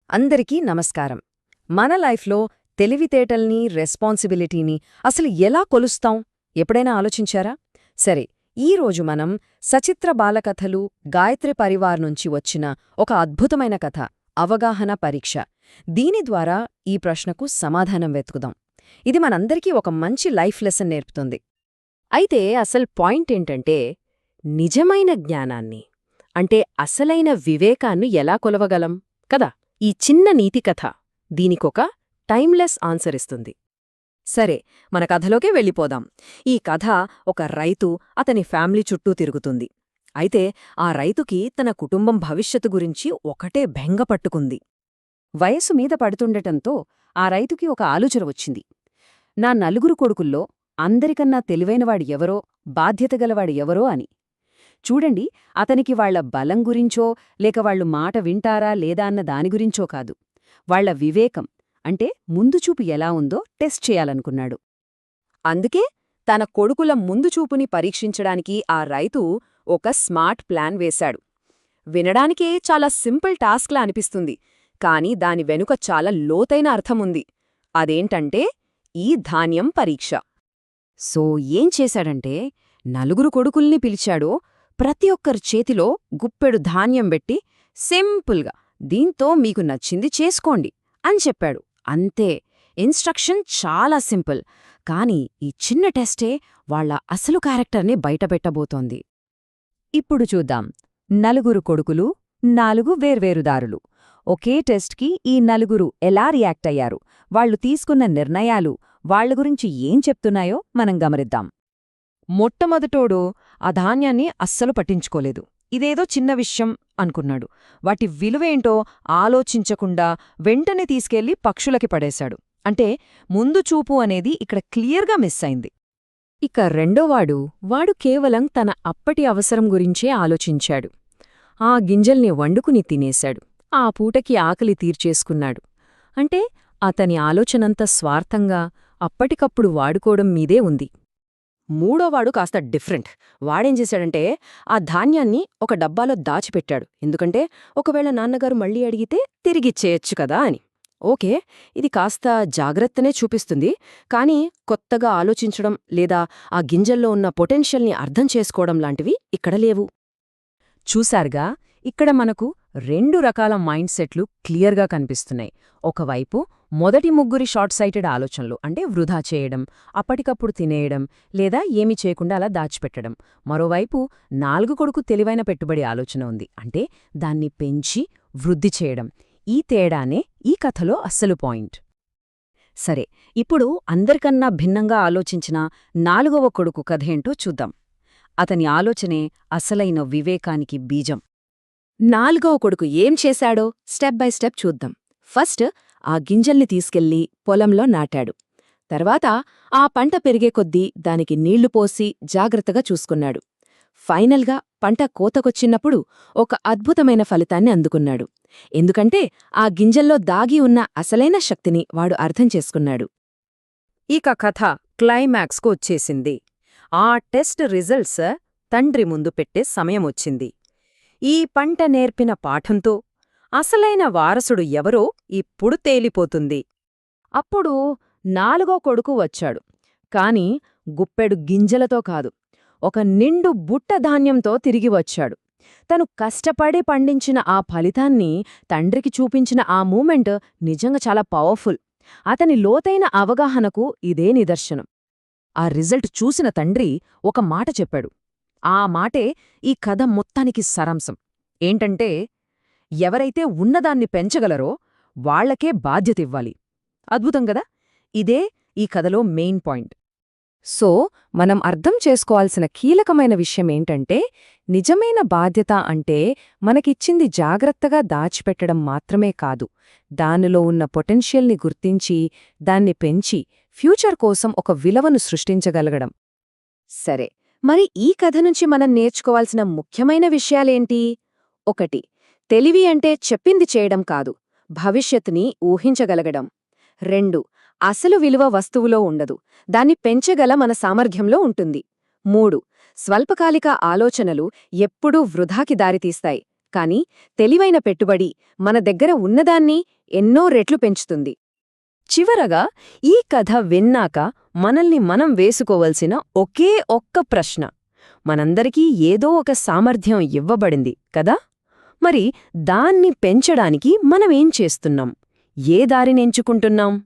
అందరికీ నమస్కారం. మన లైఫ్లో తెలివితేటల్ని, రెస్పాన్సిబిలిటీని అసలు ఎలా కొలుస్తాం ఎప్పుడైనా ఆలోచించారా? సరే, ఈరోజు మనం సచిత్ర బాలకథలు గాయత్రి పరివార్ నుంచి వచ్చిన ఒక అద్భుతమైన కథ అవగాహన పరీక్ష. దీని ద్వారా ఈ ప్రశ్నకు సమాధానం వెతుకుదాం. ఇది మనందరికీ ఒక మంచి లైఫ్ లెసన్ నేర్పుతుంది. అయితే అసలు పాయింట్ ఏంటంటే, నిజమైన జ్ఞానాన్ని అంటే అసలైన వివేకాన్ని ఎలా కొలవగలం కదా? ఈ చిన్న నీతి కథ దీనికొక టైమ్లెస్ ఆన్సర్ ఇస్తుంది. సరే, మన కథలోకే వెళ్ళిపోదాం. ఈ కథ ఒక రైతు అతని ఫ్యామిలీ చుట్టూ తిరుగుతుంది. అయితే ఆ రైతుకి తన కుటుంబం భవిష్యత్తు గురించి ఒకటే బెంగ పట్టుకుంది. వయసు మీద పడుతుండటంతో ఆ రైతుకి ఒక ఆలోచన వచ్చింది. నా నలుగురు కొడుకుల్లో అందరికన్నా తెలివైనవాడు ఎవరో, బాధ్యతగలవాడు ఎవరో అని. చూడండి, అతనికి వాళ్ల బలం గురించో లేక వాళ్లు మాట వింటారా లేదా అన్న దాని గురించో కాదు, వాళ్ల వివేకం అంటే ముందుచూపు ఎలా ఉందో టెస్ట్ చేయాలనుకున్నాడు. అందుకే తన కొడుకుల ముందుచూపుని పరీక్షించడానికి ఆ రైతు ఒక స్మార్ట్ ప్లాన్ వేశాడు. వినడానికే చాలా సింపుల్ టాస్క్లా అనిపిస్తుంది, కాని దాని వెనుక చాలా లోతైన అర్థముంది. అదేంటంటే ఈ ధాన్యం పరీక్ష. సో ఏం చేశాడంటే, నలుగురు కొడుకుల్ని పిలిచాడో, ప్రతి ఒక్కరి చేతిలో గుప్పెడు ధాన్యం పెట్టి సింపుల్గా దీంతో మీకు నచ్చింది చేసుకోండి అని చెప్పాడు. అంతే. ఇన్స్ట్రక్షన్ చాలా సింపుల్, కాని ఈ చిన్న టెస్టే వాళ్ల అసలు క్యారెక్టర్ని బయటపెట్టబోతోంది. ఇప్పుడు చూద్దాం. నలుగురు కొడుకులు, 4 వేర్వేరు దారులు. ఒకే టెస్ట్కి ఈ నలుగురు ఎలా రియాక్ట్ అయ్యారు, వాళ్లు తీసుకున్న నిర్ణయాలు వాళ్ల గురించి ఏం చెప్తున్నాయో మనం గమనిద్దాం. మొట్టమొదటోడు ఆ ధాన్యాన్ని అస్సలు పట్టించుకోలేదు. ఇదేదో చిన్న విషయం అనుకున్నాడు. వాటి విలువేంటో ఆలోచించకుండా వెంటనే తీసుకెళ్లి పక్షులకి పడేశాడు. అంటే ముందు చూపు అనేది ఇక్కడ క్లియర్గా మిస్ అయింది. ఇక వాడు కేవలం తన అప్పటి అవసరం గురించే ఆలోచించాడు. ఆ గింజల్ని వండుకుని తినేశాడు. ఆ పూటకి ఆకలి తీర్చేసుకున్నాడు. అంటే అతని ఆలోచనంత స్వార్థంగా అప్పటికప్పుడు వాడుకోవడం మీదే ఉంది. మూడోవాడు కాస్త డిఫరెంట్. వాడేం చేశాడంటే, ఆ ధాన్యాన్ని ఒక డబ్బాలో దాచిపెట్టాడు. ఎందుకంటే ఒకవేళ నాన్నగారు మళ్ళీ అడిగితే తిరిగిచ్చేయచ్చు కదా అని. ఓకే, ఇది కాస్త జాగ్రత్తనే చూపిస్తుంది, కానీ కొత్తగా ఆలోచించడం లేదా ఆ గింజల్లో ఉన్న పొటెన్షియల్ని అర్థం చేసుకోవడం లాంటివి ఇక్కడ లేవు. చూశారుగా, ఇక్కడ మనకు 2 రకాల మైండ్ సెట్లు క్లియర్గా కనిపిస్తున్నాయి. ఒకవైపు మొదటి ముగ్గురి షార్ట్ సైటెడ్ ఆలోచనలు, అంటే వృధా చేయడం, అప్పటికప్పుడు తినేయడం లేదా ఏమీ చేయకుండా అలా దాచిపెట్టడం. మరోవైపు 4 కొడుకు తెలివైన పెట్టుబడి ఆలోచన ఉంది, అంటే దాన్ని పెంచి వృద్ధి చేయడం. ఈ తేడానే ఈ కథలో అస్సలు పాయింట్. సరే, ఇప్పుడు అందరికన్నా భిన్నంగా ఆలోచించిన 4వ కొడుకు కథేంటో చూద్దాం. అతని ఆలోచనే అసలైన వివేకానికి బీజం. 4వ కొడుకు ఏం చేశాడో స్టెప్ బై స్టెప్ చూద్దాం. ఫస్ట్ ఆ గింజల్ని తీసుకెళ్లి పొలంలో నాటాడు. తర్వాత ఆ పంట పెరిగే కొద్దీ దానికి నీళ్లు పోసి జాగ్రత్తగా చూసుకున్నాడు. ఫైనల్గా పంట కోతకొచ్చినప్పుడు ఒక అద్భుతమైన ఫలితాన్ని అందుకున్నాడు. ఎందుకంటే ఆ గింజల్లో దాగి ఉన్న అసలైన శక్తిని వాడు అర్థం చేసుకున్నాడు. ఇక కథ క్లైమాక్స్కు వచ్చేసింది. ఆ టెస్ట్ రిజల్ట్స్ తండ్రి ముందు పెట్టే సమయమొచ్చింది. ఈ పంట నేర్పిన పాఠంతో అసలైన వారసుడు ఎవరో ఇప్పుడు తేలిపోతుంది. అప్పుడు 4వ కొడుకు వచ్చాడు. కాని గుప్పెడు గింజలతో కాదు, ఒక నిండు బుట్ట ధాన్యంతో తిరిగి వచ్చాడు. తను కష్టపడి పండించిన ఆ ఫలితాన్ని తండ్రికి చూపించిన ఆ మూమెంట్ నిజంగా చాలా పవర్ఫుల్. అతని లోతైన అవగాహనకు ఇదే నిదర్శనం. ఆ రిజల్ట్ చూసిన తండ్రి ఒక మాట చెప్పాడు. ఆ మాటే ఈ కథ మొత్తానికి సారాంశం. ఏంటంటే, ఎవరైతే ఉన్నదాన్ని పెంచగలరో వాళ్లకే బాధ్యతివ్వాలి. అద్భుతం గదా? ఇదే ఈ కథలో మెయిన్ పాయింట్. సో మనం అర్థం చేసుకోవాల్సిన కీలకమైన విషయమేంటంటే, నిజమైన బాధ్యత అంటే మనకిచ్చింది జాగ్రత్తగా దాచిపెట్టడం మాత్రమే కాదు, దానిలో ఉన్న పొటెన్షియల్ని గుర్తించి దాన్ని పెంచి ఫ్యూచర్ కోసం ఒక విలువను సృష్టించగలగడం. సరే, మరి ఈ కథ నుంచి మనం నేర్చుకోవాల్సిన ముఖ్యమైన విషయాలేంటి? 1. తెలివి అంటే చెప్పింది చేయడం కాదు, భవిష్యత్తుని ఊహించగలగడం. 2. అసలు విలువ వస్తువులో ఉండదు, దాన్ని పెంచగల మన సామర్థ్యంలో ఉంటుంది. 3. స్వల్పకాలిక ఆలోచనలు ఎప్పుడూ వృధాకి దారితీస్తాయి, కాని తెలివైన పెట్టుబడి మన దగ్గర ఉన్నదాన్ని ఎన్నో రెట్లు పెంచుతుంది. చివరగా ఈ కథ విన్నాక మనల్ని మనం వేసుకోవలసిన ఒకే ఒక్క ప్రశ్న. మనందరికీ ఏదో ఒక సామర్థ్యం ఇవ్వబడింది కదా? మరి దాన్ని పెంచడానికి మనమేం చేస్తున్నాం? ఏ దారినెంచుకుంటున్నాం?